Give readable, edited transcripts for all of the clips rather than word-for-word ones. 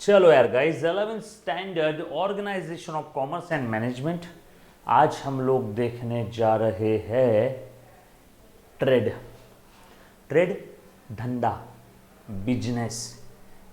चलो यार guys, 11th standard organisation of commerce and management. आज हम लोग देखने जा रहे हैं ट्रेड। ट्रेड धंधा, बिजनेस।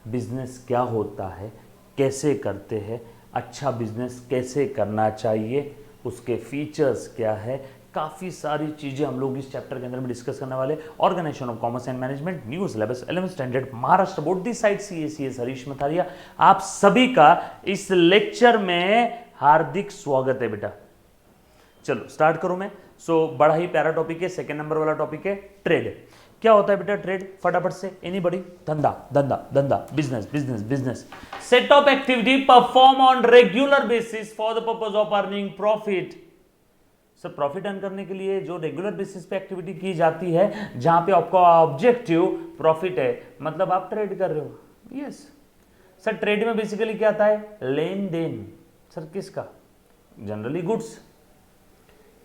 बिजनेस क्या होता है, कैसे करते हैं, अच्छा बिजनेस कैसे करना चाहिए, उसके फीचर्स क्या है, काफ़ी सारी चीज़ें हम लोग इस चैप्टर के अंदर में डिस्कस करने वाले। Organisation of commerce and management, new syllabus 11th standard Maharashtra board, this side CACS Harish Matharia. आप सभी का इस लेक्चर में हार्दिक स्वागत है बेटा। चलो स्टार्ट करूं मैं। बड़ा ही प्यारा टॉपिक है, सेकंड नंबर वाला टॉपिक है ट्रेड। क्या होता है बेटा ट्रेड? फटाफट से एनीबॉडी? धंधा धंधा धंधा, business business business. Set of activity perform on regular basis for the purpose of earning profit. Sir profit earn करने के लिए जो रेगुलर बेसिस पे एक्टिविटी की जाती है, जहां पे आपका ऑब्जेक्टिव प्रॉफिट है, मतलब आप ट्रेड कर रहे हो। यस सर, ट्रेड में बेसिकली क्या आता है? लेन देन। सर किसका? Generally goods.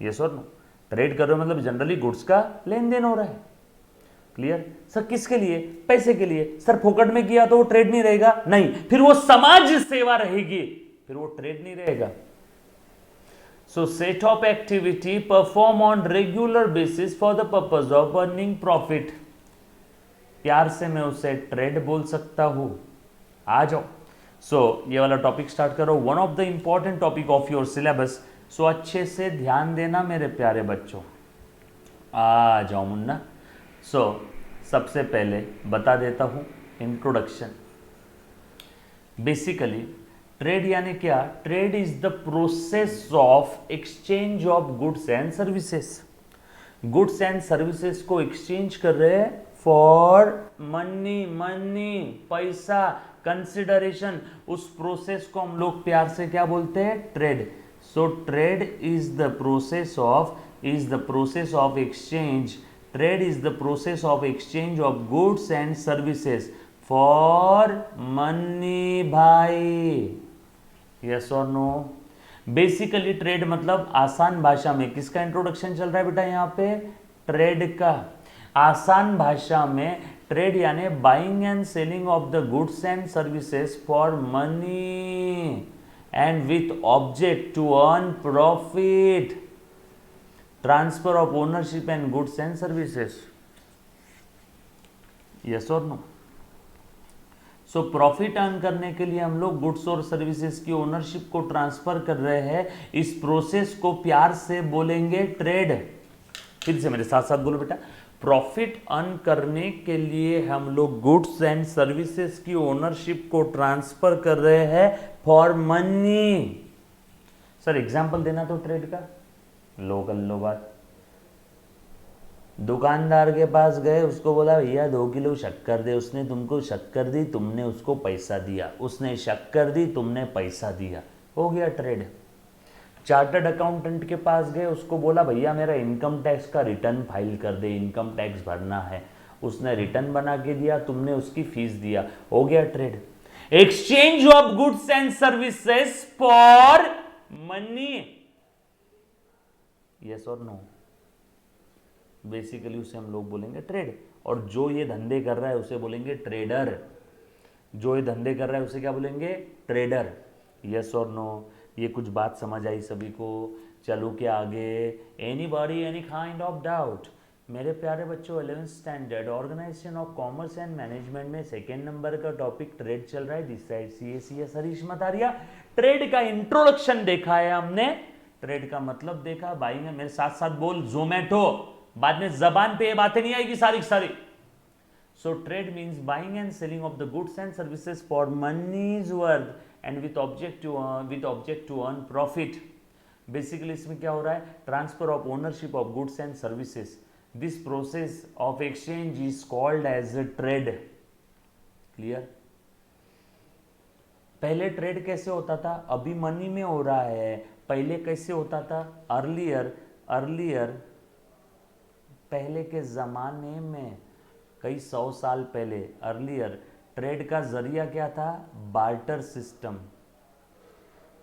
यस और नो? ट्रेड कर रहे हो मतलब जनरली गुड्स का लेन देन हो रहा है। क्लियर? सर किसके लिए? पैसे के लिए। सर फोकट में किया तो वो ट्रेड नहीं रहेगा? नहीं, फिर वो समाज सेवा रहेगी, फिर वो ट्रेड नहीं रहेगा। So set of activity perform on regular basis for the purpose of earning profit। प्यार से मैं उसे ट्रेड बोल सकता हूं। आ जाओ। ये वाला टॉपिक स्टार्ट करो। One of the important topic of your syllabus. अच्छे से ध्यान देना मेरे प्यारे बच्चों। आ जाओ मुन्ना। सबसे पहले बता देता हूं इंट्रोडक्शन। बेसिकली ट्रेड यानी क्या? Trade is the process of exchange of goods and services. Goods and services को एक्सचेंज कर रहे हैं फॉर मनी। मनी पैसा, कंसिडरेशन। उस प्रोसेस को हम लोग प्यार से क्या बोलते हैं? Trade. Trade is the process of exchange. Trade is the process of exchange of goods and services for money भाई। यस और नो? बेसिकली ट्रेड मतलब आसान भाषा में किसका इंट्रोडक्शन चल रहा है बेटा यहाँ पे? ट्रेड का। आसान भाषा में ट्रेड यानी buying and selling of the goods and services for money and with object to earn profit. Transfer of ownership and goods and services. Yes और नो? प्रॉफिट अर्न करने के लिए हम लोग गुड्स और सर्विसेज की ओनरशिप को ट्रांसफर कर रहे हैं। इस प्रोसेस को प्यार से बोलेंगे ट्रेड। फिर से मेरे साथ साथ बोलो बेटा। प्रॉफिट अर्न करने के लिए हम लोग गुड्स एंड सर्विसेज की ओनरशिप को ट्रांसफर कर रहे हैं फॉर मनी। सर एग्जांपल देना तो ट्रेड का। लो कर लो बात। दुकानदार के पास गए, उसको बोला भैया 2 किलो शक्कर दे। उसने तुमको शक्कर दी, तुमने उसको पैसा दिया। उसने शक्कर दी, तुमने पैसा दिया। हो गया ट्रेड। चार्टर्ड अकाउंटेंट के पास गए, उसको बोला भैया मेरा इनकम टैक्स का रिटर्न फाइल कर दे, इनकम टैक्स भरना है। उसने रिटर्न बना के दिया, तुमने उसकी फीस दिया। हो गया trade. Exchange of goods and services for money. Yes और नो? बेसिकली उसे हम लोग बोलेंगे ट्रेड। और जो ये धंधे कर रहा है उसे बोलेंगे ट्रेडर। जो ये धंधे कर रहा है उसे क्या बोलेंगे? ट्रेडर। यस और नो? ये कुछ बात समझ आई सभी को? चलो के आगे? Anybody any kind of doubt? मेरे प्यारे बच्चों, 11th standard organisation of commerce and management में सेकेंड नंबर का टॉपिक ट्रेड चल रहा है। This side CACS Harish Matharia. Trade का इंट्रोडक्शन देखा है हमने, ट्रेड का मतलब देखा। भाई ने मेरे साथ साथ बोल जोमेटो। बाद में जबान पे ये बातें नहीं आएगी सारी की सारी। Trade means buying and selling of the goods and services for money's worth and with object to earn profit. Basically इसमें क्या हो रहा है? Transfer of ownership of goods and services. This process of exchange is called as trade. Clear? पहले trade कैसे होता था? अभी मनी में हो रहा है। पहले कैसे होता था? अर्लियर पहले के ज़माने में, कई 100 साल पहले, अर्लियर ट्रेड का जरिया क्या था? Barter system.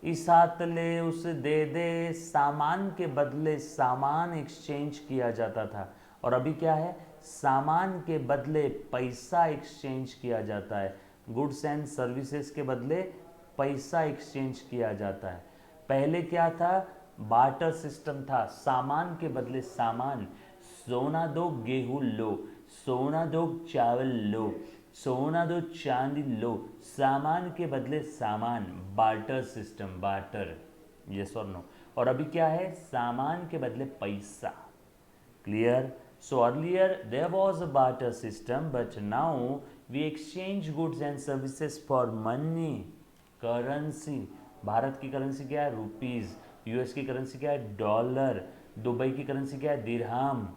इस हाथ ले उस दे दे, सामान के बदले सामान एक्सचेंज किया जाता था। और अभी क्या है? सामान के बदले पैसा एक्सचेंज किया जाता है। गुड्स एंड सर्विसेज के बदले पैसा एक्सचेंज किया जाता है। पहले क्या था, बार्टर सिस्टम था, सामान के बदले सामान, सोना दो गेहूं लो, सोना दो चावल लो, सोना दो चांदी लो, सामान के बदले सामान, बार्टर सिस्टम, बार्टर, यस और नो। और अभी क्या है, सामान के बदले पैसा। Clear? So earlier there was a barter system, but now we exchange goods and services for money, currency। Bharat की करेंसी क्या है, रुपीज। यूएस की करेंसी क्या है, डॉलर। दुबई की करेंसी क्या है, दिरहम।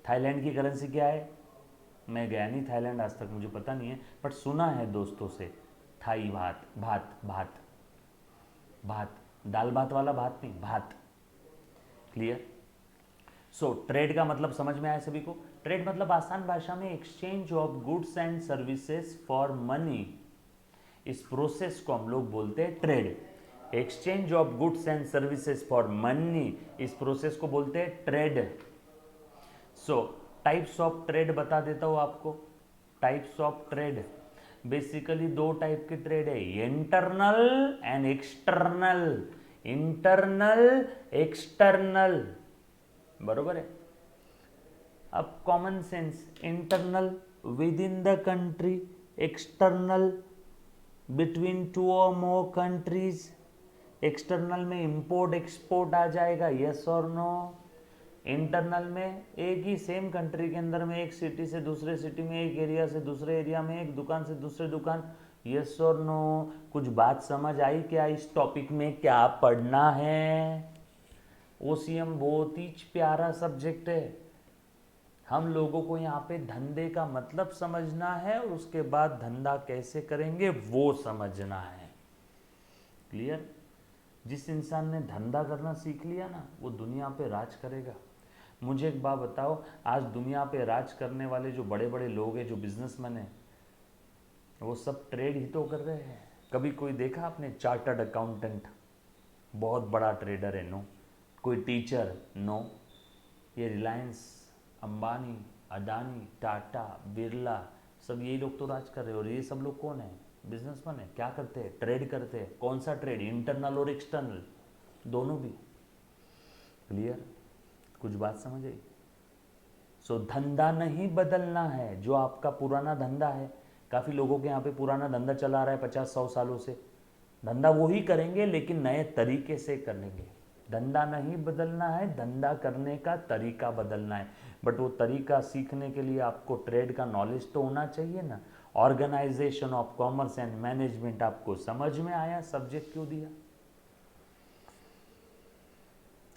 थाईलैंड की करेंसी क्या है, मैं गया नहीं थाईलैंड आज तक, मुझे पता नहीं है, बट सुना है दोस्तों से, थाई भात, भात भात भात, दाल भात वाला भात नहीं, भात। क्लियर? सो ट्रेड का मतलब समझ में आया सभी को? ट्रेड मतलब आसान भाषा में exchange of goods and services for money. इस प्रोसेस को हम लोग बोलते हैं trade. Exchange of goods and services for money, इस प्रोसेस को बोलते हैं trade. So types of trade बता देता हूं आपको। टाइप्स ऑफ ट्रेड, बेसिकली दो टाइप के ट्रेड है, internal and external. Internal, external, बरोबर है। अब common sense, internal with in the country, external between two और मोर कंट्रीज। एक्सटर्नल में इंपोर्ट एक्सपोर्ट आ जाएगा, यस और नो। इंटरनल में एक ही सेम कंट्री के अंदर में, एक सिटी से दूसरे सिटी में, एक एरिया से दूसरे एरिया में, एक दुकान से दूसरे दुकान, यस और नो। कुछ बात समझ आई क्या? इस टॉपिक में क्या पढ़ना है? ओसीएम बहुत ही प्यारा सब्जेक्ट है। हम लोगों को यहाँ पे धंधे का मतलब समझना है और उसके बाद धंधा कैसे करेंगे वो समझना है। क्लियर? जिस इंसान ने धंधा करना सीख लिया ना, वो दुनिया पे राज करेगा। मुझे एक बात बताओ, आज दुनिया पे राज करने वाले जो बड़े बड़े लोग हैं, जो बिजनेसमैन हैं, वो सब ट्रेड ही तो कर रहे हैं। कभी कोई देखा आपने चार्टर्ड अकाउंटेंट, बहुत बड़ा ट्रेडर है? नो। कोई टीचर? नो। ये रिलायंस, अंबानी, अडानी, टाटा, बिरला, सब यही लोग तो राज कर रहे हैं। और ये सब लोग कौन है? बिजनेसमैन है। क्या करते हैं? ट्रेड करते हैं। कौन सा ट्रेड? इंटरनल और एक्सटर्नल, दोनों भी। क्लियर? कुछ बात समझ आई? सो धंधा नहीं बदलना है। जो आपका पुराना धंधा है, काफ़ी लोगों के यहाँ पे पुराना धंधा चला रहा है 50-100 सालों से, धंधा वो ही करेंगे लेकिन नए तरीके से करेंगे। धंधा नहीं बदलना है, धंधा करने का तरीका बदलना है। बट वो तरीका सीखने के लिए आपको ट्रेड का नॉलेज तो होना चाहिए ना। Organization of commerce and management आपको समझ में आया? सब्जेक्ट क्यों दिया?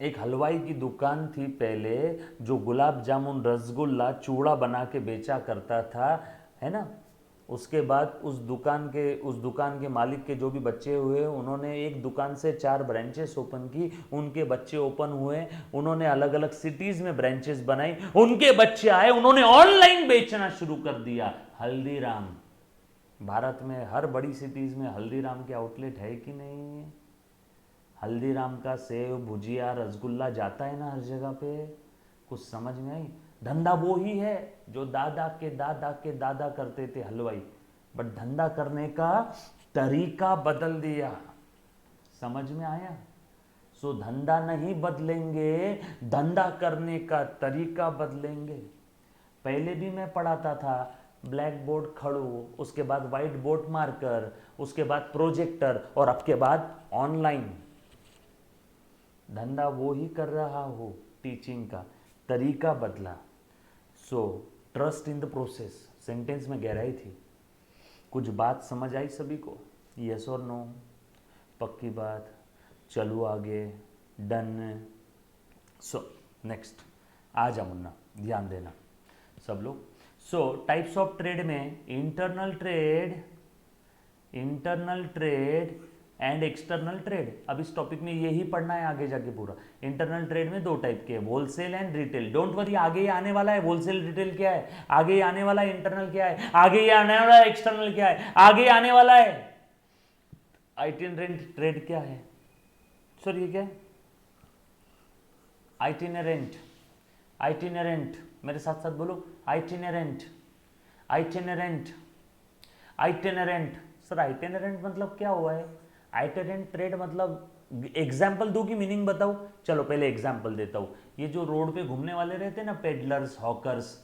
एक हलवाई की दुकान थी पहले, जो गुलाब जामुन, रसगुल्ला, चूड़ा बना के बेचा करता था, है ना। उसके बाद उस दुकान के मालिक के जो भी बच्चे हुए, उन्होंने एक दुकान से 4 ब्रांचेस ओपन की, उनके बच्चे ओपन हुए, उन्होंने अलग अलग सिटीज में ब्रांचेस बनाई, उनके बच्चे आए, उन्होंने ऑनलाइन बेचना शुरू कर दिया। हल्दीराम, भारत में हर बड़ी सिटीज में हल्दीराम के आउटलेट है कि नहीं? हल्दीराम का सेव, भुजिया, रसगुल्ला जाता है ना हर जगह पे। कुछ समझ में आई? धंधा वो ही है जो दादा के दादा के दादा करते थे, हलवाई। बट धंधा करने का तरीका बदल दिया। समझ में आया? सो धंधा नहीं बदलेंगे, धंधा करने का तरीका बदलेंगे। पहले भी मैं पढ़ाता था, ब्लैक बोर्ड खड़ो, उसके बाद व्हाइट बोर्ड मार्कर, उसके बाद प्रोजेक्टर, और अब के बाद ऑनलाइन। धंधा वो ही कर रहा हो, टीचिंग का तरीका बदला। So trust in the process. Sentence में गहराई थी। कुछ बात समझ आई सभी को? यस और नो? पक्की बात? चलो आगे। डन? सो नेक्स्ट आ जा मुन्ना, ध्यान देना सब लोग। सो टाइप्स ऑफ ट्रेड में internal trade and external trade. अब इस टॉपिक में यही पढ़ना है आगे जाके पूरा। इंटरनल ट्रेड में 2 टाइप के, wholesale and retail. Don't worry, आगे ही आने वाला है होलसेल रिटेल क्या है, आगे ही आने वाला है इंटरनल क्या है, आगे ही आने वाला है एक्सटर्नल क्या है, आगे ही आने वाला है आइटिनरेंट ट्रेड क्या है। सर ये क्या है? आइटिनरेंट, मेरे साथ साथ बोलो, आइटिनरेंट। आइटिनरेंट, सर आइटिनरेंट मतलब क्या हुआ है? आइटिनरेंट ट्रेड मतलब एग्जाम्पल दो की मीनिंग बताओ। चलो पहले एग्जाम्पल देता हूँ। ये जो रोड पे घूमने वाले रहते हैं ना, पेडलर्स, हॉकर्स,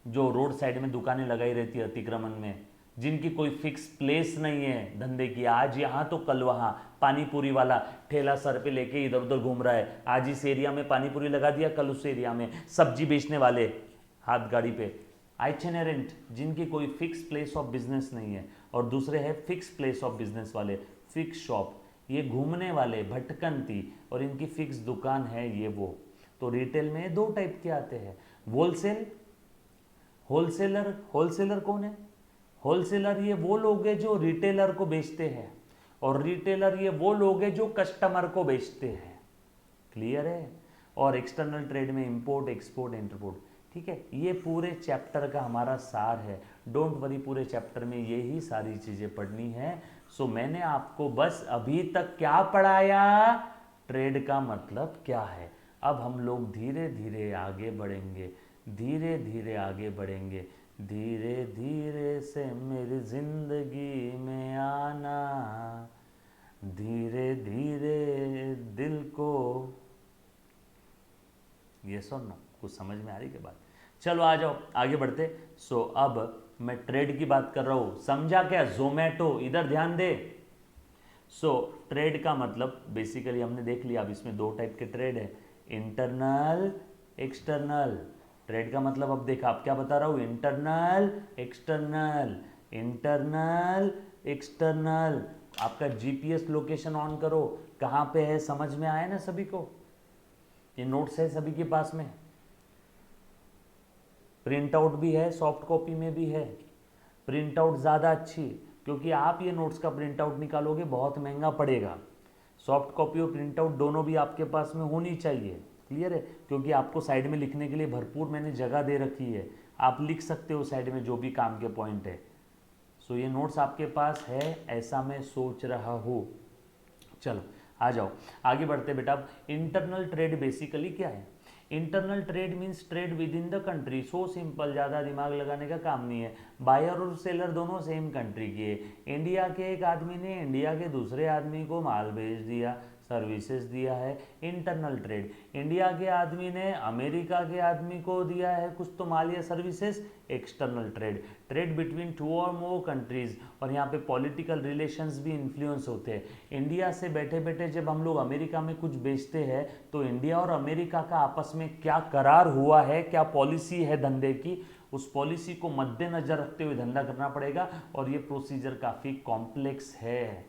जो रोड साइड में दुकानें लगाई रहती है अतिक्रमण में, जिनकी कोई फिक्स प्लेस नहीं है धंधे की, आज यहाँ तो कल वहाँ, पानी पूरी वाला ठेला सर पे लेके इधर उधर घूम रहा है, आज इस एरिया में पानी पूरी लगा दिया, कल उस एरिया में, सब्जी बेचने वाले हाथ गाड़ी पे, आइटिनरेंट, जिनकी कोई फिक्स प्लेस ऑफ बिजनेस नहीं है, और दूसरे है फिक्स प्लेस ऑफ बिजनेस वाले, फिक्स शॉप, ये घूमने वाले भटकंती, और इनकी फिक्स दुकान है ये वो। तो रिटेल में दो टाइप के आते हैं, होलसेल, होलसेलर। होलसेलर कौन है? होलसेलर ये वो लोग हैं जो रिटेलर को बेचते हैं, और रिटेलर ये वो लोग हैं जो कस्टमर को बेचते हैं। क्लियर है? और एक्सटर्नल ट्रेड में इंपोर्ट, एक्सपोर्ट, इंटरपोर्ट। ठीक है, ये पूरे चैप्टर का हमारा सार है। डोंट वरी, पूरे चैप्टर में यही सारी चीज़ें पढ़नी है। सो मैंने आपको बस अभी तक क्या पढ़ाया? ट्रेड का मतलब क्या है। अब हम लोग धीरे धीरे आगे बढ़ेंगे, धीरे धीरे आगे बढ़ेंगे, धीरे धीरे से मेरी जिंदगी में आना, धीरे धीरे दिल को। ये सुनो, कुछ समझ में आ रही के बात? चलो आ जाओ आगे बढ़ते। सो अब मैं ट्रेड की बात कर रहा हूं, समझा क्या? जोमेटो, इधर ध्यान दे। सो ट्रेड का मतलब बेसिकली हमने देख लिया। अब इसमें दो टाइप के ट्रेड है, इंटरनल, एक्सटर्नल। ट्रेड का मतलब अब देखा, आप क्या बता रहा हूँ, इंटरनल, एक्सटर्नल, इंटरनल, एक्सटर्नल। आपका जीपीएस लोकेशन ऑन करो, कहाँ पे है, समझ में आया ना सभी को? ये नोट्स है सभी के पास में, प्रिंट आउट भी है, सॉफ्ट कॉपी में भी है। प्रिंट आउट ज़्यादा अच्छी, क्योंकि आप ये नोट्स का प्रिंट आउट निकालोगे बहुत महंगा पड़ेगा। सॉफ्ट कॉपी और प्रिंट आउट दोनों भी आपके पास में होनी चाहिए। क्लियर है? क्योंकि आपको साइड में लिखने के लिए भरपूर मैंने जगह दे रखी है, आप लिख सकते हो साइड में जो भी काम के पॉइंट है। सो ये नोट्स आपके पास है, ऐसा मैं सोच रहा हूँ। चलो आ जाओ आगे बढ़ते बेटा। अब इंटरनल ट्रेड बेसिकली क्या है? Internal trade means trade with in the country. So simple, ज़्यादा दिमाग लगाने का काम नहीं है। बायर और सेलर दोनों सेम कंट्री के। इंडिया के एक आदमी ने इंडिया के दूसरे आदमी को माल भेज दिया, सर्विसेज दिया है, इंटरनल ट्रेड। इंडिया के आदमी ने अमेरिका के आदमी को दिया है कुछ तो माल या services, external trade. Trade between two और मोर कंट्रीज, और यहाँ पे पॉलिटिकल रिलेशंस भी इन्फ्लुएंस होते हैं। इंडिया से बैठे बैठे जब हम लोग अमेरिका में कुछ बेचते हैं, तो इंडिया और अमेरिका का आपस में क्या करार हुआ है, क्या पॉलिसी है धंधे की, उस पॉलिसी को मद्देनजर रखते हुए धंधा करना पड़ेगा। और ये प्रोसीजर काफ़ी कॉम्प्लेक्स है।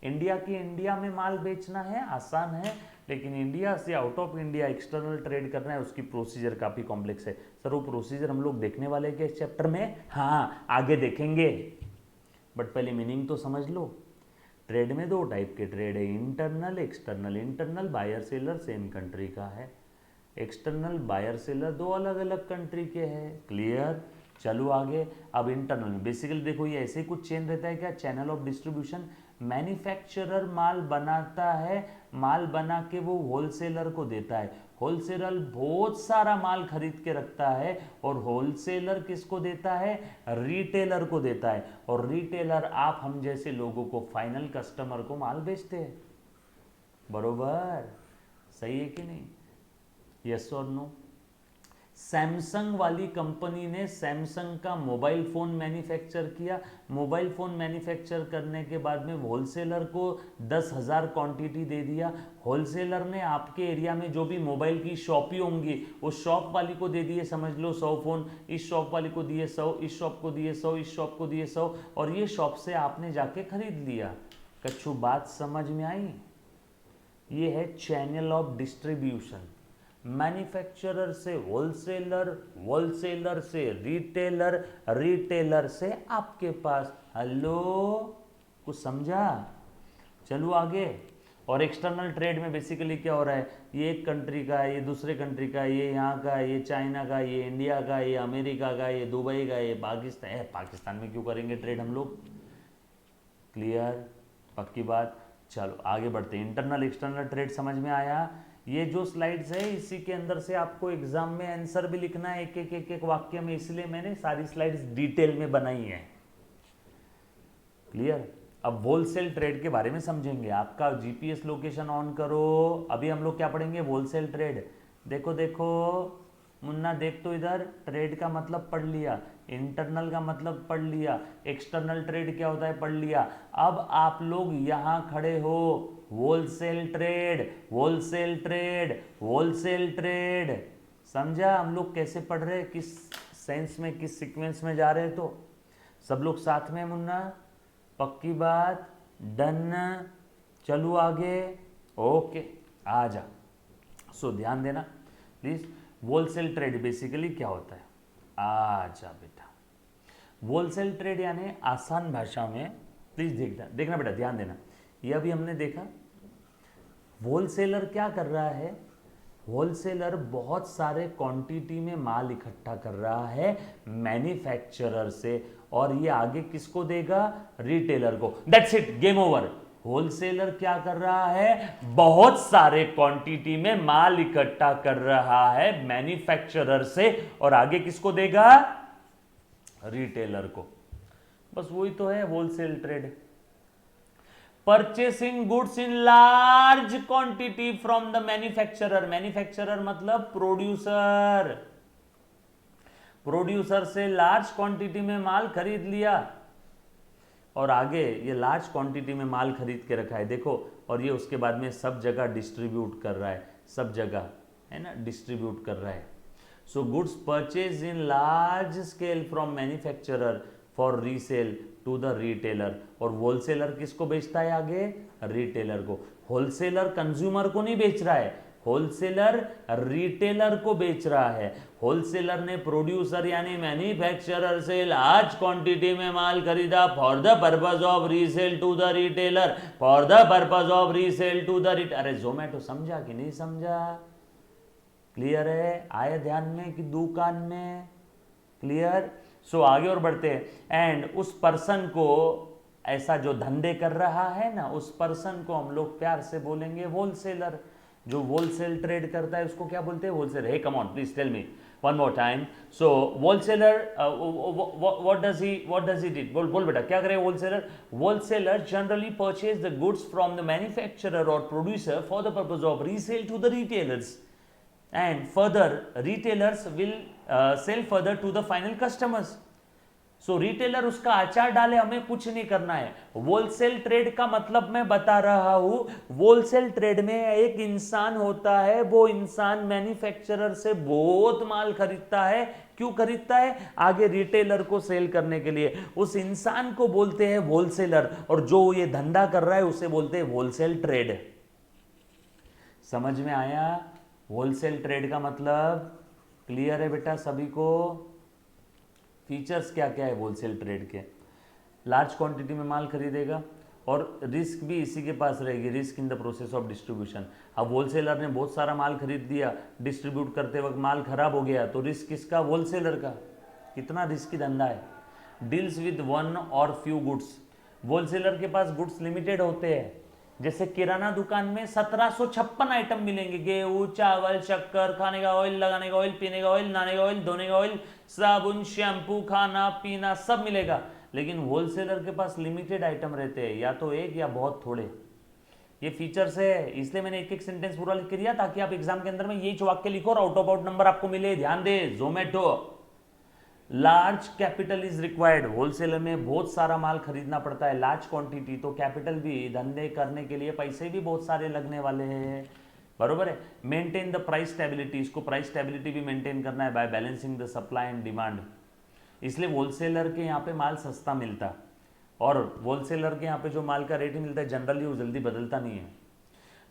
इंडिया में माल बेचना है आसान है, लेकिन इंडिया से out of India external trade करना है, उसकी प्रोसीजर काफ़ी कॉम्प्लेक्स है। सर वो प्रोसीजर हम लोग देखने वाले हैं इस चैप्टर में? हाँ आगे देखेंगे, बट पहले मीनिंग तो समझ लो। ट्रेड में दो टाइप के ट्रेड है, internal, external. Internal buyer seller same country का है, एक्सटर्नल बायर सेलर दो अलग अलग कंट्री के हैं। क्लियर? चलो आगे। अब इंटरनल में बेसिकली देखो, ये ऐसे कुछ चेन रहता है क्या, चैनल ऑफ डिस्ट्रीब्यूशन। मैन्युफैक्चरर माल बनाता है, माल बना के वो होलसेलर को देता है, होलसेलर बहुत सारा माल खरीद के रखता है, और होलसेलर किसको देता है, रिटेलर को देता है, और रिटेलर आप हम जैसे लोगों को, फाइनल कस्टमर को माल बेचते हैं। बरोबर? सही है कि नहीं? यस और नो? सैमसंग वाली कंपनी ने सैमसंग का मोबाइल फ़ोन मैन्युफैक्चर किया। मोबाइल फ़ोन मैन्युफैक्चर करने के बाद में होलसेलर को 10,000 क्वांटिटी दे दिया। होलसेलर ने आपके एरिया में जो भी मोबाइल की शॉपी होंगी, वो शॉप वाली को दे दिए, समझ लो 100 फ़ोन, इस शॉप वाली को दिए 100, इस शॉप को दिए 100, इस शॉप को दिए 100, और ये शॉप से आपने जाके खरीद लिया। कच्छू बात समझ में आई? ये है चैनल ऑफ डिस्ट्रीब्यूशन। मैन्युफैक्चरर से होलसेलर, होलसेलर से रिटेलर, रिटेलर से आपके पास। हेलो, कुछ समझा? चलो आगे। और एक्सटर्नल ट्रेड में बेसिकली क्या हो रहा है, ये एक कंट्री का है, ये दूसरे कंट्री का, ये यहाँ का, ये चाइना का, ये इंडिया का, ये अमेरिका का, ये दुबई का, ये पाकिस्तान है। पाकिस्तान में क्यों करेंगे ट्रेड हम लोग? क्लियर? पक्की बात? चलो आगे बढ़ते हैं। इंटरनल एक्सटर्नल ट्रेड समझ में आया? ये जो स्लाइड्स है इसी के अंदर से आपको एग्जाम में आंसर भी लिखना है एक एक वाक्य में, इसलिए मैंने सारी स्लाइड्स डिटेल में बनाई है। क्लियर। अब होलसेल ट्रेड के बारे में समझेंगे। आपका जीपीएस लोकेशन ऑन करो, अभी हम लोग क्या पढ़ेंगे, होलसेल ट्रेड। देखो देखो मुन्ना, देख तो इधर, ट्रेड का मतलब पढ़ लिया, इंटरनल का मतलब पढ़ लिया, एक्सटर्नल ट्रेड क्या होता है पढ़ लिया। अब आप लोग यहाँ खड़े हो, wholesale trade, wholesale trade, wholesale trade. समझा हम लोग कैसे पढ़ रहे, किस सेंस में, किस सीक्वेंस में जा रहे। तो सब लोग साथ में मुन्ना, पक्की बात, डन। चलू आगे, ओके आ जा। सो ध्यान देना प्लीज। होलसेल ट्रेड बेसिकली क्या होता है, आ जा बेटा। होलसेल ट्रेड यानी आसान भाषा में, प्लीज देखना बेटा, ध्यान देना। ये अभी हमने देखा, होलसेलर क्या कर रहा है, होलसेलर बहुत सारे क्वांटिटी में माल इकट्ठा कर रहा है मैन्युफैक्चरर से, और ये आगे किसको देगा, रिटेलर को। That's it, game over. Wholesaler क्या कर रहा है, बहुत सारे क्वांटिटी में माल इकट्ठा कर रहा है मैन्युफैक्चरर से, और आगे किसको देगा, रिटेलर को। बस वही तो है wholesale trade. Purchasing goods in large quantity from the manufacturer, manufacturer मतलब प्रोड्यूसर, प्रोड्यूसर से लार्ज क्वांटिटी में माल खरीद लिया, और आगे ये लार्ज क्वांटिटी में माल खरीद के रखा है देखो, और ये उसके बाद में सब जगह डिस्ट्रीब्यूट कर रहा है, सब जगह है ना, डिस्ट्रीब्यूट कर रहा है। So goods purchase in large scale from manufacturer for resale to the retailer, और होलसेलर किसको बेचता है आगे, रिटेलर को। होलसेलर कंज्यूमर को नहीं बेच रहा है, होलसेलर रिटेलर को बेच रहा है। होलसेलर ने प्रोड्यूसर यानी मैन्युफैक्चरर से लार्ज क्वांटिटी में माल खरीदा for the purpose of resale to the retailer, for the purpose of resale to the retailer. अरे जोमेटो समझा कि नहीं समझा, क्लियर है, आए ध्यान में कि दुकान में, क्लियर। सो आगे और बढ़ते हैं। एंड उस पर्सन को, ऐसा जो धंधे कर रहा है ना, उस पर्सन को हम लोग प्यार से बोलेंगे होलसेलर। जो होलसेल ट्रेड करता है उसको क्या बोलते हैं, wholesaler. Hey come on please tell me one more time. So wholesaler what does he did, बोल बोल बेटा क्या करे wholesaler. Wholesaler generally purchase the goods from the manufacturer और producer for the purpose of resale to the retailers, and further retailers will sell further to the final customers. So retailer उसका आचार डाले, हमें कुछ नहीं करना है। होलसेल ट्रेड का मतलब मैं बता रहा हूं, होलसेल ट्रेड में एक इंसान होता है, वो इंसान मैन्युफैक्चरर से बहुत माल खरीदता है। क्यों खरीदता है, आगे रिटेलर को सेल करने के लिए। उस इंसान को बोलते हैं होलसेलर, और जो ये धंधा कर रहा है उसे बोलते हैं होलसेल ट्रेड। समझ में आया होलसेल ट्रेड का मतलब, क्लियर है बेटा सभी को। फीचर्स क्या क्या है होलसेल ट्रेड के, लार्ज क्वांटिटी में माल खरीदेगा, और रिस्क भी इसी के पास रहेगी, risk in the process of distribution. अब होलसेलर ने बहुत सारा माल खरीद दिया, डिस्ट्रीब्यूट करते वक्त माल खराब हो गया, तो रिस्क किसका, होलसेलर का। कितना रिस्की धंधा है। डील्स विद वन और फ्यू गुड्स, होलसेलर के पास गुड्स लिमिटेड होते हैं। जैसे किराना दुकान में 1756 आइटम मिलेंगे, गेहूं, चावल, शक्कर, खाने का ऑयल, लगाने का ऑयल, पीने का ऑयल, नहाने का ऑयल, धोने का ऑयल, साबुन, शैम्पू, खाना पीना सब मिलेगा। लेकिन होलसेलर के पास लिमिटेड आइटम रहते हैं, या तो एक या बहुत थोड़े। ये फीचर्स है, इसलिए मैंने एक एक सेंटेंस पूरा लिख के दिया ताकि आप एग्जाम के अंदर में यही वाक्य लिखो और आउट ऑफ आउट नंबर आपको मिले। ध्यान दे, जोमेटो large capital is required, wholesaler में बहुत सारा माल खरीदना पड़ता है, लार्ज क्वांटिटी, तो कैपिटल भी, धंधे करने के लिए पैसे भी बहुत सारे लगने वाले हैं, बरोबर है। मेंटेन द प्राइस स्टेबिलिटी, इसको प्राइस स्टेबिलिटी भी मेंटेन करना है by balancing the supply and demand. इसलिए होलसेलर के यहाँ पे माल सस्ता मिलता, और होलसेलर के यहाँ पे जो माल का रेट मिलता है जनरली वो जल्दी बदलता नहीं है,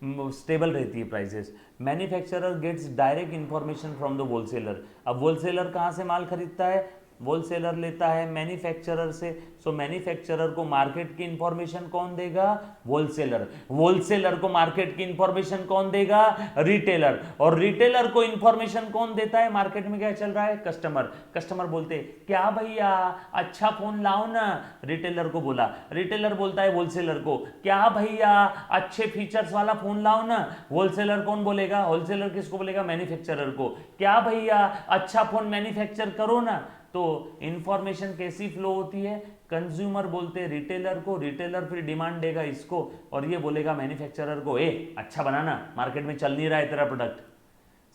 स्टेबल रहती है prices. Manufacturer gets direct information from the wholesaler. अब होलसेलर कहाँ से माल खरीदता है, होलसेलर लेता है मैन्युफैक्चरर से। सो मैन्युफैक्चरर को मार्केट की इंफॉर्मेशन कौन देगा, होलसेलर। होलसेलर को मार्केट की इंफॉर्मेशन कौन देगा, रिटेलर। और रिटेलर को इंफॉर्मेशन कौन देता है, मार्केट में क्या चल रहा है, कस्टमर। कस्टमर बोलते क्या भैया अच्छा फोन लाओ ना, रिटेलर को बोला। रिटेलर बोलता है होलसेलर को क्या भैया अच्छे फीचर्स वाला फोन लाओ ना, होलसेलर कौन बोलेगा, होलसेलर किसको बोलेगा, मैन्युफैक्चरर को। क्या भैया अच्छा फोन मैन्युफैक्चर करो ना, तो इंफॉर्मेशन कैसी फ्लो होती है, कंज्यूमर बोलते हैं रिटेलर को, रिटेलर फिर डिमांड देगा इसको और ये बोलेगा मैन्युफैक्चरर को, ए अच्छा बनाना, मार्केट में चल नहीं रहा है तेरा प्रोडक्ट।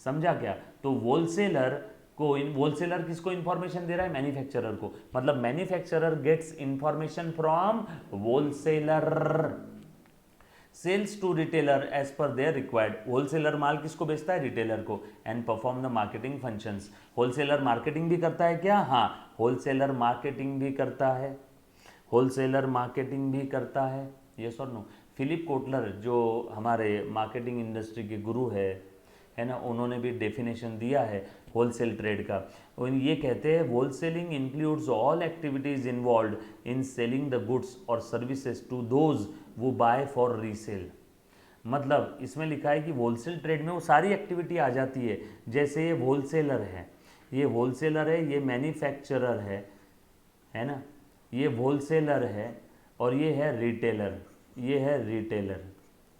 समझा क्या? तो होलसेलर किसको इंफॉर्मेशन दे रहा है, मैन्युफैक्चरर को, मतलब manufacturer gets information from wholesaler, sells to retailer as per their required. Wholesaler माल किसको बेचता है, रिटेलर को, and perform the marketing functions. Wholesaler marketing भी करता है क्या, हाँ होलसेलर मार्केटिंग भी करता है, होलसेलर मार्केटिंग भी करता है, यस और नो। फिलिप कोटलर जो हमारे मार्केटिंग इंडस्ट्री के गुरु है ना, उन्होंने भी डेफिनेशन दिया है होलसेल ट्रेड का। ये कहते हैं wholesaling includes all activities involve in selling the goods और सर्विसेज टू दोज वो बाय फॉर रीसेल। मतलब इसमें लिखा है कि होलसेल ट्रेड में वो सारी एक्टिविटी आ जाती है, जैसे ये होलसेलर है, ये होलसेलर है, ये मैन्युफैक्चरर है ना, ये होलसेलर है और ये है रिटेलर, ये है रिटेलर,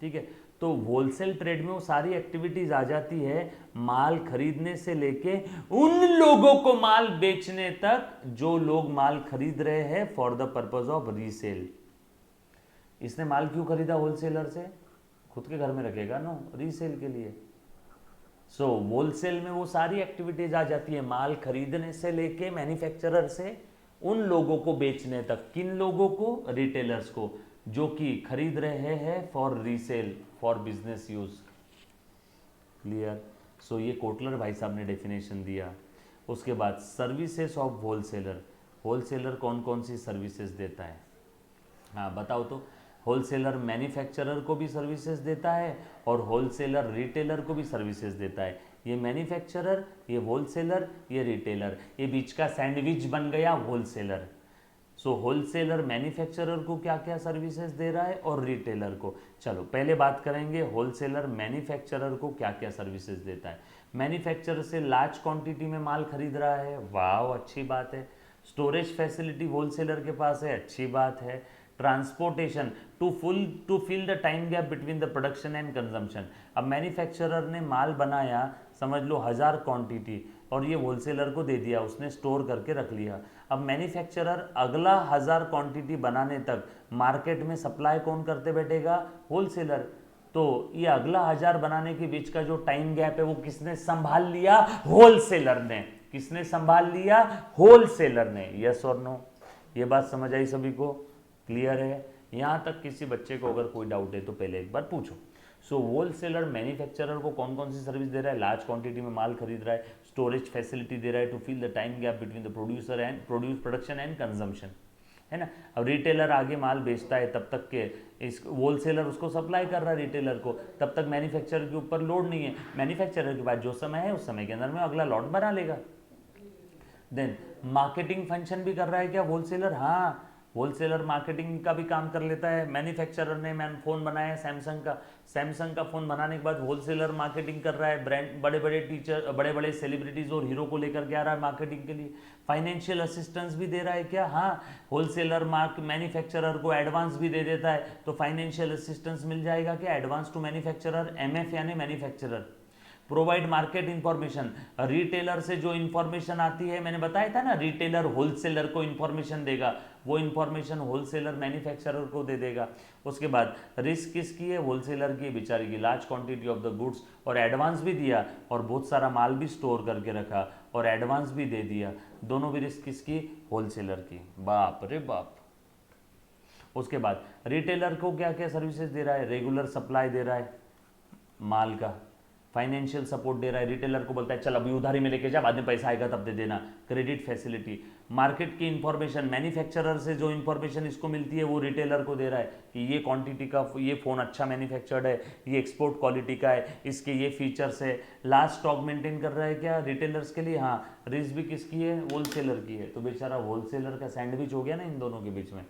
ठीक है। तो होलसेल ट्रेड में वो सारी एक्टिविटीज आ जाती है, माल खरीदने से लेके उन लोगों को माल बेचने तक जो लोग माल खरीद रहे हैं for the purpose of resale. इसने माल क्यों खरीदा होलसेलर से, खुद के घर में रखेगा नो, रीसेल के लिए। सो होलसेल में वो सारी एक्टिविटीज आ जाती है, माल खरीदने से लेके मैन्युफैक्चरर से उन लोगों को बेचने तक, किन लोगों को, रिटेलर्स को, जो कि खरीद रहे हैं for resale, for business use. Clear? So ये कोटलर भाई साहब ने डेफिनेशन दिया। उसके बाद सर्विसेज ऑफ होलसेलर, होलसेलर कौन कौन सी सर्विसेज देता है, हाँ बताओ तो। होलसेलर मैन्युफैक्चरर को भी सर्विसेज देता है और होलसेलर रिटेलर को भी सर्विसेज देता है। ये मैन्युफैक्चरर, ये होलसेलर, ये रिटेलर, ये बीच का सैंडविच बन गया होलसेलर। सो होलसेलर मैन्युफैक्चरर को क्या क्या सर्विसेज दे रहा है और रिटेलर को। चलो पहले बात करेंगे होलसेलर मैन्युफैक्चरर को क्या क्या सर्विसेज देता है। मैन्युफैक्चरर से लार्ज क्वांटिटी में माल खरीद रहा है, वाह अच्छी बात है। स्टोरेज फैसिलिटी होलसेलर के पास है, अच्छी बात है। Transportation to fill the time gap between the production and consumption. अब मैन्युफैक्चरर ने माल बनाया, समझ लो 1000 क्वांटिटी, और ये होलसेलर को दे दिया, उसने स्टोर करके रख लिया। अब मैन्युफैक्चरर अगला 1000 क्वांटिटी बनाने तक मार्केट में सप्लाई कौन करते बैठेगा, होलसेलर। तो ये अगला 1000 बनाने के बीच का जो टाइम गैप है वो किसने संभाल लिया, होलसेलर ने। किसने संभाल लिया, होलसेलर ने। यस और नो, ये बात समझ आई सभी को, क्लियर है? यहाँ तक किसी बच्चे को अगर कोई डाउट है तो पहले एक बार पूछो। सो होलसेलर मैन्युफैक्चरर को कौन कौन सी सर्विस दे रहा है, लार्ज क्वांटिटी में माल खरीद रहा है, स्टोरेज फैसिलिटी दे रहा है to fill the time gap between the production and consumption, है ना। अब रिटेलर आगे माल बेचता है, तब तक के इस होलसेलर उसको सप्लाई कर रहा है रिटेलर को, तब तक मैन्युफैक्चरर के ऊपर लोड नहीं है। मैन्युफैक्चरर के पास जो समय है उस समय के अंदर में अगला लॉट बना लेगा। देन मार्केटिंग फंक्शन भी कर रहा है क्या होलसेलर, हाँ होलसेलर मार्केटिंग का भी काम कर लेता है। मैन्युफैक्चरर ने फ़ोन बनाया सैमसंग का फ़ोन बनाने के बाद होलसेलर मार्केटिंग कर रहा है, ब्रांड बड़े बड़े टीचर, बड़े बड़े सेलिब्रिटीज़ और हीरो को लेकर के आ रहा है मार्केटिंग के लिए। फाइनेंशियल असिस्टेंस भी दे रहा है क्या, हाँ होलसेलर मैन्युफैक्चरर को एडवांस भी दे देता है, तो फाइनेंशियल असिस्टेंस मिल जाएगा क्या, एडवांस टू मैन्युफैक्चरर, एमएफ यानी manufacturer. Provide market information, retailer से जो इंफॉर्मेशन आती है, मैंने बताया था ना, रिटेलर होलसेलर को इंफॉर्मेशन देगा, वो इंफॉर्मेशन होलसेलर मैन्युफैक्चरर को दे देगा। उसके बाद रिस्क किसकी है, होलसेलर की, बेचारी की, large quantity of the goods, और एडवांस भी दिया और बहुत सारा माल भी स्टोर करके रखा और एडवांस भी दे दिया, दोनों भी रिस्क किसकी, होलसेलर की। बाप रे बाप। उसके बाद रिटेलर को क्या क्या सर्विसेज दे रहा है, रेगुलर सप्लाई दे रहा है माल का, फाइनेंशियल सपोर्ट दे रहा है, रिटेलर को बोलता है चल अभी उधारी में लेके जा, बाद में पैसा आएगा तब दे देना, क्रेडिट फैसिलिटी। मार्केट की इंफॉर्मेशन, मैन्युफैक्चरर से जो इंफॉर्मेशन इसको मिलती है वो रिटेलर को दे रहा है कि ये क्वांटिटी का ये फ़ोन अच्छा मैन्युफैक्चर्ड है, ये एक्सपोर्ट क्वालिटी का है, इसके ये फीचर्स है। लास्ट स्टॉक मेंटेन कर रहा है क्या, रिटेलर्स के लिए, हाँ। रिस्क भी किसकी है, होलसेलर की है। तो बेचारा होलसेलर का सैंडविच हो गया ना इन दोनों के बीच में।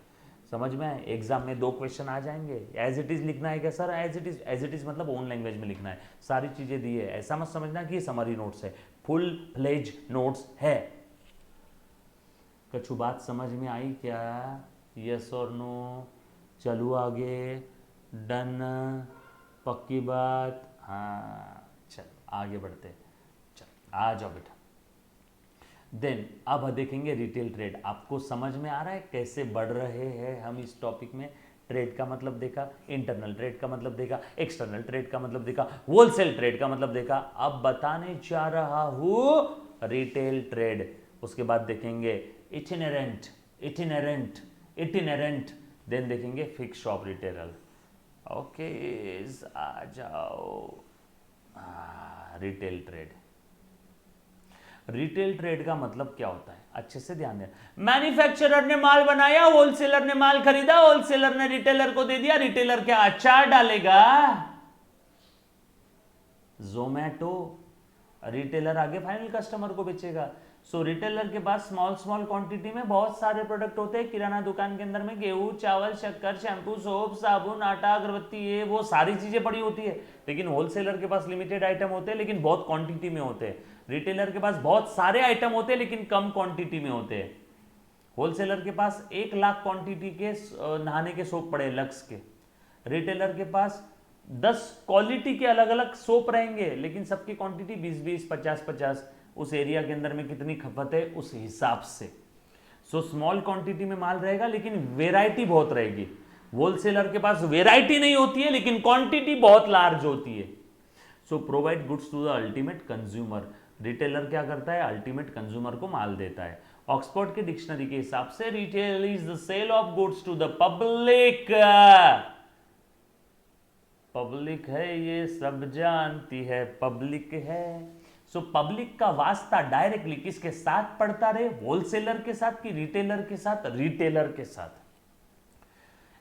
समझ में आए? एग्जाम में 2 क्वेश्चन आ जाएंगे। एज इट इज लिखना है क्या सर, एज इट इज मतलब ओन लैंग्वेज में लिखना है, सारी चीजें दी है, ऐसा मत समझना कि ये समरी नोट्स है, फुल फ्लेज नोट्स है। कछु बात समझ में आई क्या, यस और नो? चलू आगे, डन, पक्की बात, हाँ चल आगे बढ़ते, चल आ जाओ बेटा। देन अब देखेंगे रिटेल ट्रेड। आपको समझ में आ रहा है कैसे बढ़ रहे हैं हम इस टॉपिक में। ट्रेड का मतलब देखा, इंटरनल ट्रेड का मतलब देखा, एक्सटर्नल ट्रेड का मतलब देखा, होलसेल ट्रेड का मतलब देखा। अब बताने जा रहा हूं रिटेल ट्रेड। उसके बाद देखेंगे इटिनेरेंट, इटिनेरेंट, इटिनेरेंट, देन देखेंगे फिक्स शॉप रिटेलर। ओके, आ जाओ। रिटेल ट्रेड, रिटेल ट्रेड का मतलब क्या होता है, अच्छे से ध्यान देना। मैन्युफैक्चरर ने माल बनाया, होलसेलर ने माल खरीदा, होलसेलर ने रिटेलर को दे दिया, रिटेलर क्या अचार डालेगा, जोमैटो, रिटेलर आगे फाइनल कस्टमर को बेचेगा। सो रिटेलर के पास स्मॉल स्मॉल क्वांटिटी में बहुत सारे प्रोडक्ट होते हैं। किराना दुकान के अंदर में गेहूं, चावल, शक्कर, शैम्पू, सोप, साबुन, आटा, अगरबत्ती, ये वो सारी चीजें पड़ी होती है। लेकिन होलसेलर के पास लिमिटेड आइटम होते हैं लेकिन बहुत क्वांटिटी में होते हैं। रिटेलर के पास बहुत सारे आइटम होते हैं लेकिन कम क्वांटिटी में होते हैं। होलसेलर के पास 1 लाख क्वांटिटी के नहाने के सोप पड़े लक्स के, रिटेलर के पास 10 क्वालिटी के अलग अलग सोप रहेंगे लेकिन सबकी क्वांटिटी 20-20, 50-50, उस एरिया के अंदर में कितनी खपत है उस हिसाब से। सो स्मॉल क्वांटिटी में माल रहेगा लेकिन वेराइटी बहुत रहेगी। होलसेलर के पास वेराइटी नहीं होती है लेकिन क्वांटिटी बहुत लार्ज होती है। So provide goods to the ultimate consumer. Retailer क्या करता है, अल्टीमेट कंज्यूमर को माल देता है। ऑक्सफोर्ड के डिक्शनरी के हिसाब से retail is the sale of goods to the public. Public है ये सब जानती है, पब्लिक है। सो पब्लिक का वास्ता डायरेक्टली किसके साथ पड़ता रहे, होलसेलर के साथ कि रिटेलर के साथ, रिटेलर के साथ।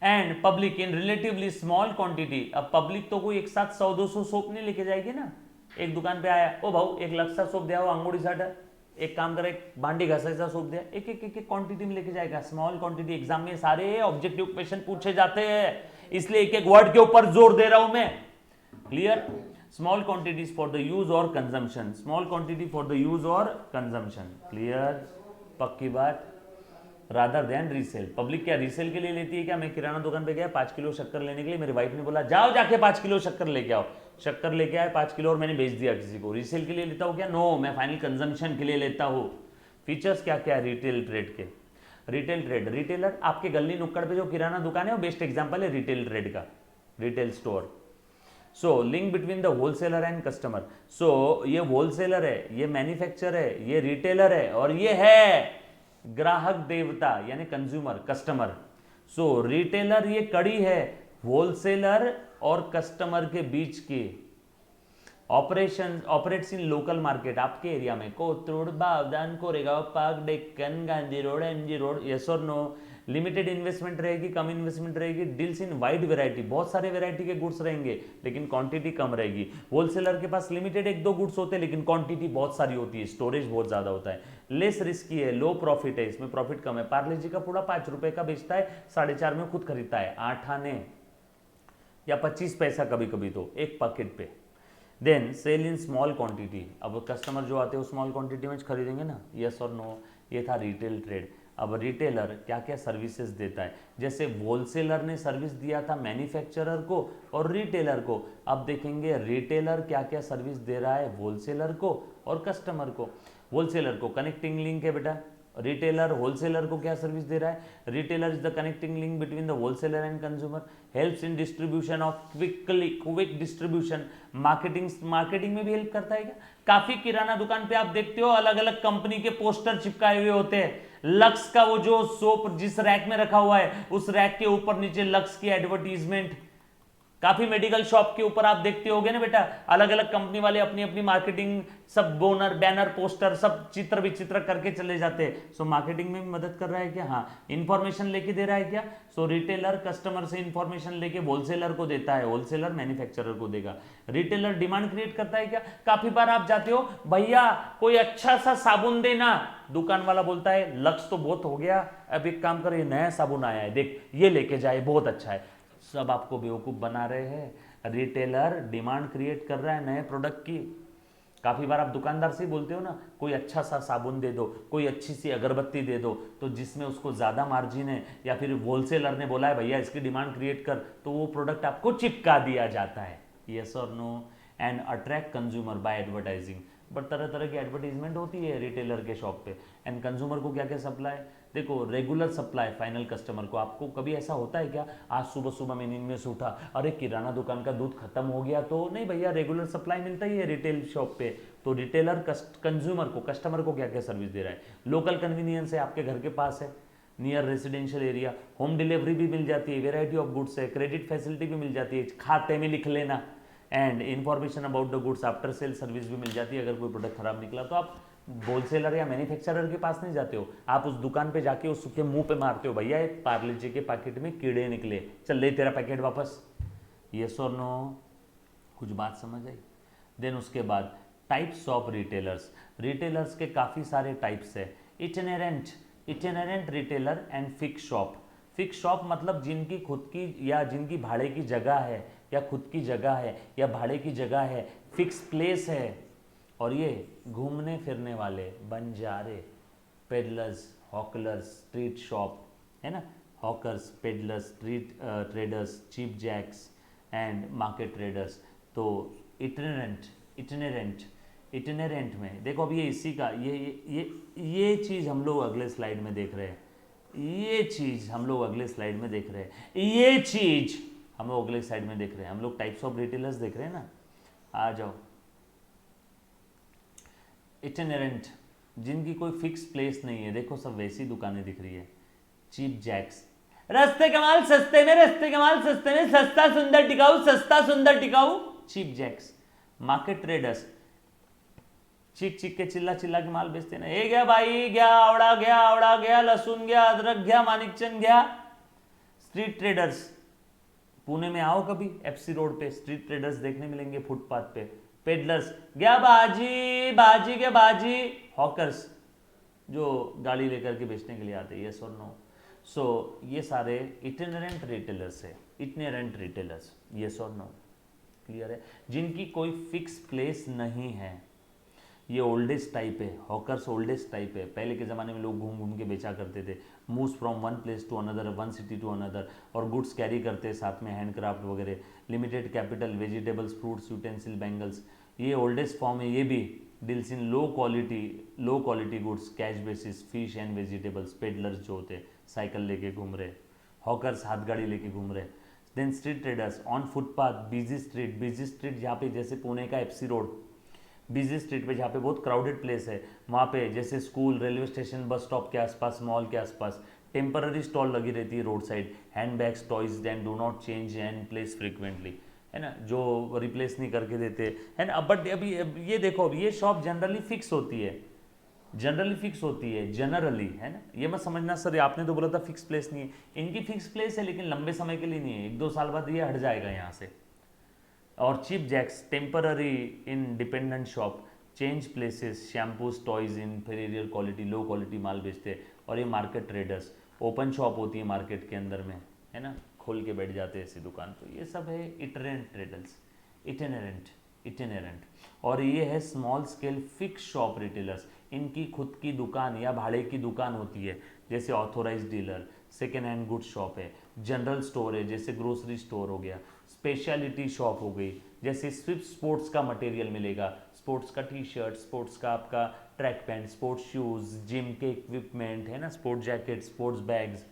And public in relatively small quantity. अब पब्लिक तो कोई एक साथ 100-200 सोप नहीं लेके जाएगी ना। एक दुकान पे आया, ओ भाऊ एक लक्सा सोप दिया, वो अंगूठी साटा, एक काम करे भांडी घसाईचा सोप दिया, एक एक एक क्वांटिटी में लेके जाएगा, स्मॉल क्वांटिटी। एग्जाम में सारे ऑब्जेक्टिव क्वेश्चन पूछे जाते हैं, इसलिए एक एक वर्ड के ऊपर जोर दे रहा हूं मैं। Clear? Small quantities for the use और consumption, small quantity for the use और कंजम्पशन। क्लियर? पक्की बात। Rather than resale. पब्लिक क्या रीसेल के लिए लेती है क्या? मैं किराना दुकान पे गया 5 किलो शक्कर लेने के लिए, मेरी वाइफ ने बोला जाओ जाके 5 किलो शक्कर लेके आओ, शक्कर लेके आए 5 किलो और मैंने बेच दिया किसी को। रीसेल के लिए लेता हूँ क्या? नो, मैं फाइनल कंजम्पशन के लिए लेता हूँ। फीचर्स क्या क्या है रिटेल ट्रेड के? रिटेल ट्रेड, रिटेलर आपके गली नुक्कड़ पे जो किराना दुकान है वो बेस्ट एग्जाम्पल है रिटेल ट्रेड का, retail store. So link between the wholesaler and customer. So ये होलसेलर है, ये मैन्युफैक्चरर है, ये रिटेलर है और ये है ग्राहक देवता यानी कंज्यूमर, कस्टमर। सो रिटेलर ये कड़ी है होलसेलर और कस्टमर के बीच की। Operation operates in local market, आपके एरिया में Kothrud, Bavdhan, Koregaon, park, Deccan, Gandhi road, MG road, yes और नो। लिमिटेड इन्वेस्टमेंट रहेगी, कम इन्वेस्टमेंट रहेगी, डील्स इन वाइड वैरायटी, बहुत सारे वैरायटी के गुड्स रहेंगे लेकिन क्वांटिटी कम रहेगी। होलसेलर के पास लिमिटेड 1-2 गुड्स होते हैं लेकिन क्वांटिटी बहुत सारी होती है, स्टोरेज बहुत ज्यादा होता है। लेस रिस्की है, लो प्रॉफिट है, इसमें प्रॉफिट कम है। पार्ले जी का पूरा 5 रुपए का बेचता है, 4.5 में खुद खरीदता है, 8 आने या 25 पैसा कभी कभी तो एक पैकेट पे। Then sell in small quantity, अब कस्टमर जो आते हैं वो स्मॉल क्वांटिटी में खरीदेंगे ना, यस और नो। ये था रिटेल ट्रेड। अब रिटेलर क्या क्या सर्विसेज देता है, जैसे होलसेलर ने सर्विस दिया था मैन्युफैक्चरर को और रिटेलर को। अब देखेंगे रिटेलर क्या क्या सर्विस दे रहा है होलसेलर को और कस्टमर को। होलसेलर को कनेक्टिंग लिंक है बेटा, रिटेलर होलसेलर को क्या सर्विस दे रहा है, retailer is the connecting link between the wholesaler and consumer, helps in distribution of quick distribution. Marketing में भी हेल्प करता है क्या? काफी किराना दुकान पे आप देखते हो अलग अलग कंपनी के पोस्टर चिपकाए हुए होते हैं। लक्स का वो जो सोप जिस रैक में रखा हुआ है उस रैक के ऊपर नीचे लक्स की एडवर्टीजमेंट। काफी मेडिकल शॉप के ऊपर आप देखते होगे ना बेटा, अलग अलग कंपनी वाले अपनी अपनी मार्केटिंग सब बोनर बैनर पोस्टर सब चित्र विचित्र करके चले जाते हैं। सो मार्केटिंग में भी मदद कर रहा है क्या? हाँ। इंफॉर्मेशन लेके दे रहा है क्या? सो रिटेलर कस्टमर से इंफॉर्मेशन लेके होलसेलर को देता है, होलसेलर मैन्युफैक्चरर को देगा। रिटेलर डिमांड क्रिएट करता है क्या? काफी बार आप जाते हो भैया कोई अच्छा सा साबुन देना, दुकान वाला बोलता है लक्स तो बहुत हो गया, अब एक काम कर ये नया साबुन आया है देख ये लेके जाए बहुत अच्छा है। सब आपको बेवकूफ बना रहे हैं। रिटेलर डिमांड क्रिएट कर रहा है नए प्रोडक्ट की। काफी बार आप दुकानदार से ही बोलते हो ना कोई अच्छा सा साबुन दे दो, कोई अच्छी सी अगरबत्ती दे दो, तो जिसमें उसको ज्यादा मार्जिन है या फिर होलसेलर ने बोला है भैया इसकी डिमांड क्रिएट कर, तो वो प्रोडक्ट आपको चिपका दिया जाता है, यस और no. And attract consumer by advertising. But तरह तरह की एडवर्टीजमेंट होती है रिटेलर के शॉप पे। एंड कंज्यूमर को क्या क्या सप्लाई, देखो रेगुलर सप्लाई फाइनल कस्टमर को। आपको कभी ऐसा होता है क्या, आज सुबह सुबह मैं नींद में से उठा, अरे किराना दुकान का दूध खत्म हो गया, तो नहीं भैया, रेगुलर सप्लाई मिलता ही है रिटेल शॉप पे। तो रिटेलर कंज्यूमर को, कस्टमर को क्या क्या सर्विस दे रहा है, लोकल कन्वीनियंस है, आपके घर के पास है, near residential area, home delivery भी मिल जाती है, वेराइटी ऑफ गुड्स है, क्रेडिट फैसिलिटी भी मिल जाती है, खाते में लिख लेना, and information about the goods, after sale service भी मिल जाती है। अगर कोई प्रोडक्ट खराब निकला तो आप होलसेलर या मैन्युफैक्चरर के पास नहीं जाते हो, आप उस दुकान पे जाके उसके मुंह पे मारते हो, भैया एक पार्ले जी के पैकेट में कीड़े निकले, चल ले तेरा पैकेट वापस। यस और नो, कुछ बात समझ आई। देन उसके बाद टाइप्स ऑफ रिटेलर्स, रिटेलर्स के काफ़ी सारे टाइप्स है। Itinerant retailer and fix shop. Fix shop मतलब जिनकी खुद की या जिनकी भाड़े की जगह है, या खुद की जगह है, या भाड़े की जगह है, फिक्स प्लेस है, और ये घूमने फिरने वाले बंजारे, पेडलर्स, हॉकलर्स, स्ट्रीट शॉप है ना, hawkers, peddlers, street traders, cheap jacks and market traders. तो इटिनेरेंट में देखो, अब ये इसी का ये चीज़ हम लोग अगले स्लाइड में देख रहे हैं, ये चीज़ हम लोग अगले स्लाइड में देख रहे हैं, ये चीज़ हम लोग अगले साइड में देख रहे हैं। हम लोग टाइप्स ऑफ रिटेलर्स देख रहे हैं ना, आ जाओ। इटिनेरेंट, जिनकी कोई फिक्स प्लेस नहीं है, देखो सब वैसी दुकानें दिख रही है। चीप जैक्स, रस्ते के माल सस्ते में, रस्ते के माल सस्ते में, सस्ता सुंदर टिकाऊ, सस्ता सुंदर टिकाऊ, चीप जैक्स। मार्केट ट्रेडर्स, चीख चीख के चिल्ला चिल्ला के माल बेचते ना, ए गया भाई गया, आवड़ा गया, आवड़ा गया, लहसुन गया, अदरक गया, मानिकचंद गया। स्ट्रीट ट्रेडर्स, पुणे में आओ कभी, एफसी रोड पे स्ट्रीट ट्रेडर्स देखने मिलेंगे फुटपाथ पे। पेडलर्स, गया बाजी, बाजी के बाजी। हॉकर्स, जो गाड़ी लेकर के बेचने के लिए आते हैं, यस और नो। सो ये सारे इटिनेरेंट रिटेलर्स है, इटिनेरेंट रिटेलर्स, यस और नो, क्लियर है, जिनकी कोई फिक्स प्लेस नहीं है। ये ओल्डेस्ट टाइप है, हॉकर्स ओल्डेस्ट टाइप है। पहले के ज़माने में लोग घूम घूम के बेचा करते थे, moves from one place to another, one city to another, और गुड्स कैरी करते साथ में, हैंडक्राफ्ट वगैरह, limited capital, vegetables, fruits, utensil, bangles, ये ओल्डेस्ट फॉर्म है। ये भी deals in low quality goods, cash basis, fish and vegetables. Peddlers जो होते साइकिल लेके घूम रहे, हॉकर्स हाथ गाड़ी लेके घूम रहे। Then street traders on footpath, busy street जहाँ पे, जैसे पुणे का एफसी रोड, बिजी स्ट्रीट पे जहाँ पे बहुत क्राउडेड प्लेस है, वहाँ पे जैसे school, railway station, bus stop के आसपास, मॉल के आसपास टेम्पररी स्टॉल लगी रहती है road side, hand bags, toys, then do not change and place frequently, है ना, जो रिप्लेस नहीं करके देते, है ना। बट अभी ये देखो, अब ये शॉप जनरली फिक्स होती है, जनरली, है ना। ये मत समझना सर आपने तो बोला था फिक्स प्लेस नहीं है, इनकी फिक्स प्लेस है, लेकिन लंबे समय के लिए नहीं है, 1-2 साल बाद ये हट जाएगा यहाँ से। और cheap jacks, temporary independent shop, change places, shampoos, toys, inferior quality, low quality माल बेचते हैं। और ये मार्केट ट्रेडर्स, ओपन शॉप होती है मार्केट के अंदर में, है ना, खोल के बैठ जाते हैं ऐसी दुकान। तो ये सब है इटरेंट ट्रेडर्स, इटिनेरेंट। और ये है small scale fix shop retailers, इनकी खुद की दुकान या भाड़े की दुकान होती है, जैसे authorise dealer, second hand good shop है, जनरल स्टोर है, जैसे ग्रोसरी स्टोर हो गया, स्पेशलिटी शॉप हो गई, जैसे सिर्फ स्पोर्ट्स का मटेरियल मिलेगा, स्पोर्ट्स का टी शर्ट, स्पोर्ट्स का आपका track pant, sports shoes, gym के इक्विपमेंट, है ना, sports jacket, sports bags.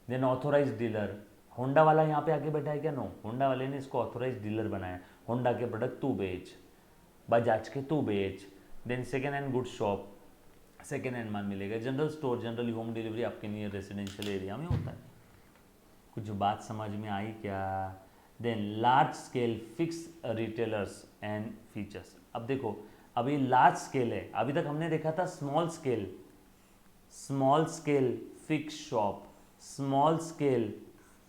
Then authorise dealer, Honda वाला यहाँ पे आके बैठा है क्या? नो, होंडा वाले ने इसको ऑथोराइज डीलर बनाया, होंडा के प्रोडक्ट तू बेच, बजाज के तू बेच। Then second hand good shop, second hand माल मिलेगा। General store, generally home delivery आपके नियर रेजिडेंशियल एरिया में होता है। कुछ बात समझ में आई क्या? Then large scale fix retailers and features. अब देखो, अभी लार्ज स्केल है, अभी तक हमने देखा था small scale fix shop, small scale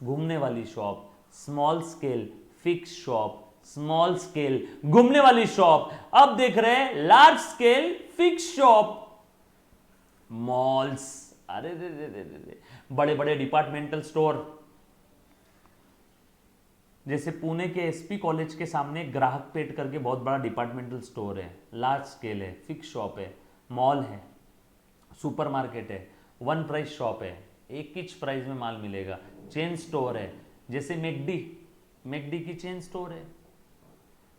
घूमने वाली shop, small scale fix shop, small scale घूमने वाली शॉप। अब देख रहे हैं large scale fix shop, malls, अरे रे, बड़े बड़े डिपार्टमेंटल स्टोर, जैसे पुणे के एसपी कॉलेज के सामने ग्राहक पेट करके बहुत बड़ा डिपार्टमेंटल स्टोर है, लार्ज स्केल है, फिक्स शॉप है, मॉल है, सुपरमार्केट है, वन प्राइस शॉप है, एक ही प्राइस में माल मिलेगा, चेन स्टोर है, जैसे मैकडी की चेन स्टोर है,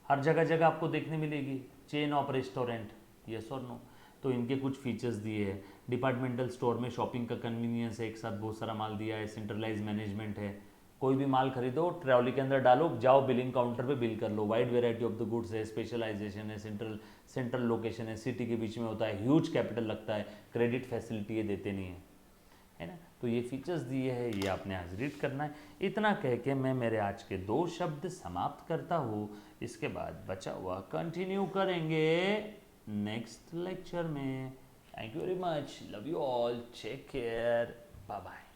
हर जगह आपको देखने मिलेगी, चेन ऑफ रेस्टोरेंट, यस और नो। तो इनके कुछ फीचर्स दिए हैं। डिपार्टमेंटल स्टोर में शॉपिंग का कन्वीनियंस है, एक साथ बहुत सारा माल दिया है। सेंट्रलाइज मैनेजमेंट है, कोई भी माल खरीदो ट्रॉली के अंदर डालो, जाओ बिलिंग काउंटर पे बिल कर लो। Wide variety of the goods है, स्पेशलाइजेशन है, सेंट्रल लोकेशन है, सिटी के बीच में होता है, ह्यूज कैपिटल लगता है, क्रेडिट फैसिलिटी ये देते नहीं है ना। तो ये फीचर्स दिए हैं, ये आपने आज रीड करना है। इतना कह के मैं मेरे आज के 2 शब्द समाप्त करता हूँ। इसके बाद बचा हुआ कंटिन्यू करेंगे नेक्स्ट लेक्चर में। Thank you very much, love you all, take care, bye bye.